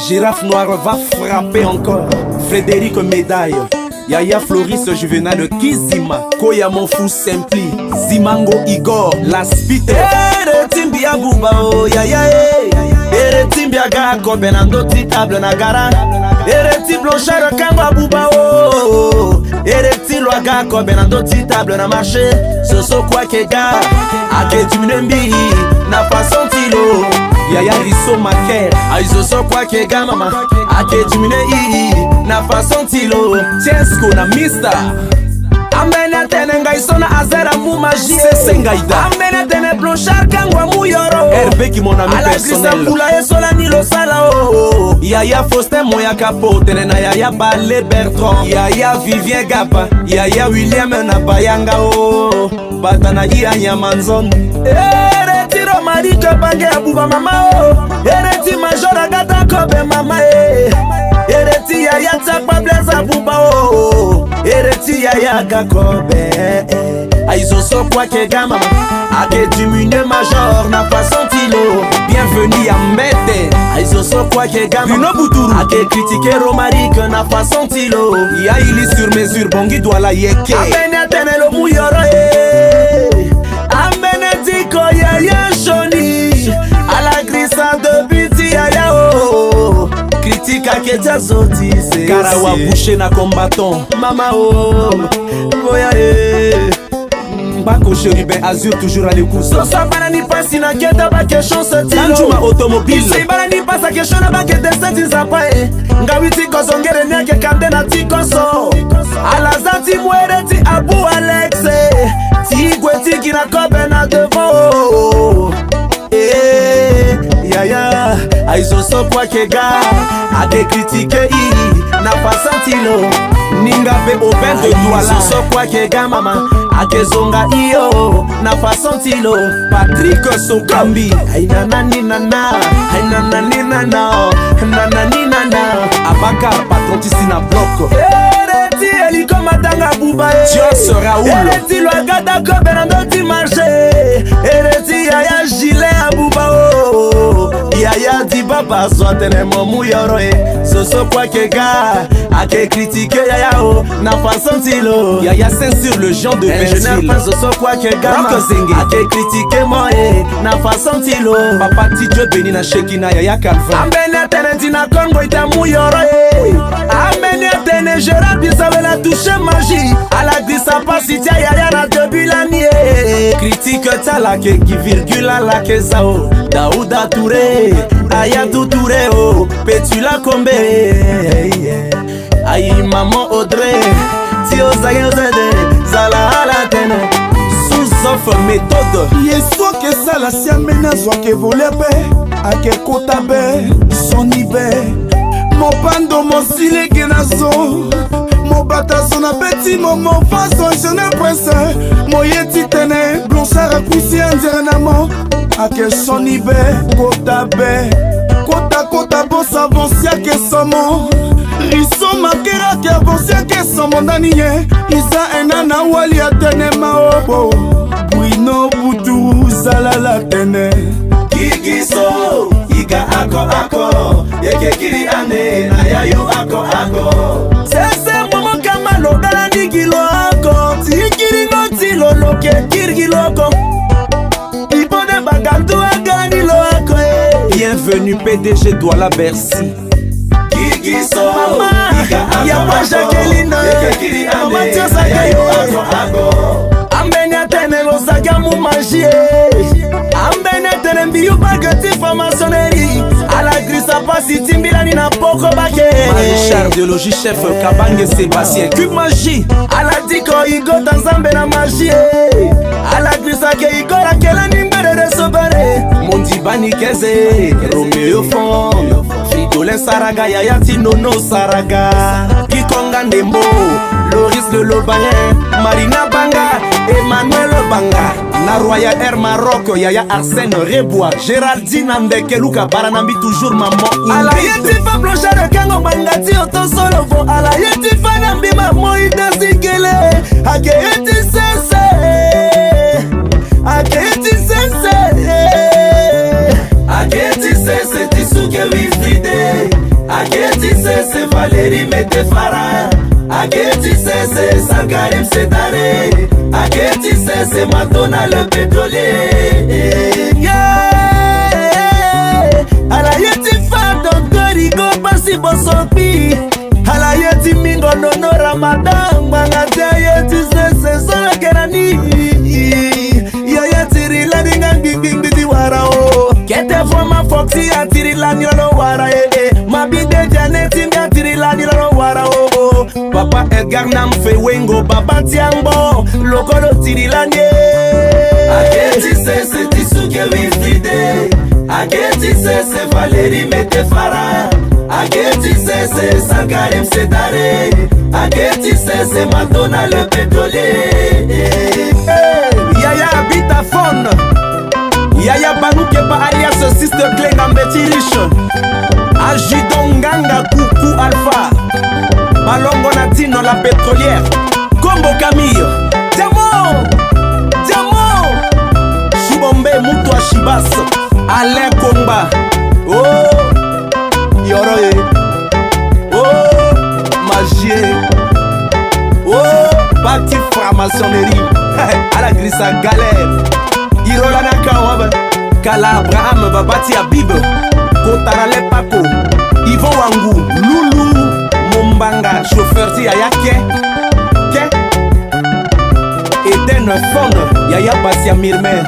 Girafe Noire va frapper encore. Frédéric Médaille, Yaya Floris Juvenal Kizima, Koya Monfou Simpli, Zimango Igor, La Spite. Eretimbia Bouba o Yaya Eretimbia Gako Benando Titable Nagara Ereti Blanchard Kamba Bouba o Ereti Loagako Benando Titable na marché. Ce so quoi que gars Ake Tumnembi Na façon tilo Yaya Risso Maker Aizo so quoi que gars mama Ake Tumne Na façon tilo Tiesco na Mista Amene tene ngai sona azera mu magie. C'est Sengaïda. Amene tene Blanchard Kangwa mu yoro. Hervé qui mon ami personnel. Ala Krista Pula e sola ni lo sala o. Yaya Faustin moya capo tene na Yaya Balé Bertrand. Yaya Vivien Gapa. Yaya William na Bayanga o. Batana iya Nyamanzon. Ereti Romari Kabange abuba mama o. Ereti Major Agata Kobe mama e. Ereti Yaya Tsapa Blaise abuba o. Ereti Yaya Gakobe Aizo so quoi que gama Ake diminué major na façon tilo. Bienvenue à Mbete Aizo so quoi que gama Bruno Bouturu Ake critiquer Romaric na façon tilo. Ya ili sur mesure bongi doit la yeke. Amene tenelo muyoro Amene diko Yaya Shoni Ala grisa de biti Yaya o. Critique à Ketia Zoti c'est Karawa bouché na combattant. Mama oh Boya Bako Chérubin Azur toujours à l'écoute. Sosa banani pasi na keta ba question se tilo. Nanjuma automobile Si banani pasa question na ba kete senti zapae. Ngawiti kosongere nyake kande na tikoso. Alazati mwereti Abu Alexe. Tigwe tiki na kobe na devant. Yaya Aizo so quoi que gars Ake critiquer Na façon tilo. Ninga be open de Douala. Aizo so quoi que gars mama Ake zonga iyo Na façon tilo. Patrick Sokambi Aina nani nana Aina nani nana Nana ni nana Abakar patron tisi na bloc. Ereti Eliko Matanga Bouba Dios Raoul Ereti Loagata Kobe Nando ti marché. Ereti Yaya Gilet Abouba o. Yaya di baba soit tellement mouilloro Soso quoi que gars Ake critiquer Yaya o Na façon tilo. Yaya c'est sur le genre de Bergeville. Pas soso quoi que gars Ake critiquer moi Na façon tilo. Papa Tidjo Beni na Shekina Yaya Calvin. Amene tene dina Congo ita mouilloro Amene tene Gérard Bisawe la touche magie. Ala grisa pas sitia Yaya na début l'année. Critique tala ke qui virgule à la kesao. Daouda Touré Ayatou Touré oh. Petula Kombe Aïe maman Audrey Tio Zagazade Zala ala tene Sous-offre méthode Yeso ke sala siamena zwa ke volepe Ake kotabe Sonibe Mopando mosile ke nazo Mobata son appétit moment façon jeune prince. Moyeti tene Blanchard akwisi andirenamo. Ake Sonibe Kotabe Kota boss avancia ke somo. Risso makera ke avancia ke somo daniye. Isa enana wali atene maobo. Bruno Bouturu zalala tene. Kikiso Iga ako Yeke kiri ane Na yayu ako Sese momo kama lodala ni kilo ako. Tikiri no tilo loke kiri loko. Ibone bagantu agani lo ako Bienvenue PDG Douala Bercy. Kikiso Yapa Jacqueline Mama Tiosa Gayo Ambenya tene lo saga mu magie. Ambenya tene mbiyu bagati maçonnerie. Ala grisa pasi timbilani na poko bake. Maréchal de logis chef Kabange Sébastien Cube magie. Ala diko igo tanzambe na magie. Ala grisa ke igo la kela nimbere de sobare. Mondi bani keze Romeo Fond Fridolin Saraga Yaya Tinono Saraga Kikonga Ndembo Loris le Lobayen Marina Banga Emmanuel Banga Na Royal Air Maroc Yaya Arsène Rebois Géraldine Ambeke Luka Baranambi toujours maman Ala yeti fa Blanchard Kango Bangati Oto solo fo Ala yeti fa Nambi Mamo Ida Zikele Ake yeti sense Ake yeti sense Ake yeti sense Tisu Valérie Météphara. Aketi Sese, Sankarim Sétaré. Aketi Sese, Matona le pétrolier. Yeah, Alayeti Fado Gorigo Pasi Bosopi. Alayeti Mingo Nono Ramadan. Mangatia Yeti Sese, Sola Kerani. Yayeti Rilani Nganging Biti Warao. Kete Foma Foxy Atiri Lanyolo Wara. Mabide Janeti Ngatiri Lanyolo Warao. Papa Edgar Nam Fewengo, Papa Tiambo, Lokolo Tirilanye. Aketi Sese Tisuke Wifride. Aketi Sese Valérie Météphara. Aketi Sese Sankarim Sétaré. Aketi Sese Matona le pétrolier. Yaya Bitafone. Yaya Banoukepa alias Sister Klenga Mbetirish. Ajidonganga Kuku Alpha. Malongo Natino la pétrolière. Combo Camille. Diamo Shibombe Moutoua Shibas. Alain Komba. Oh Yoroye. Oh Magie. Oh Parti franc-maçonnerie. À la grissa galère. Irola Nakawabe. Kala Abraham Babati Abib. Kotarale Paco. Yvon Wangou. Loulou Mombanga, chauffeur ti Yaya Ke Eden Fond, Yaya Basia Mirmer.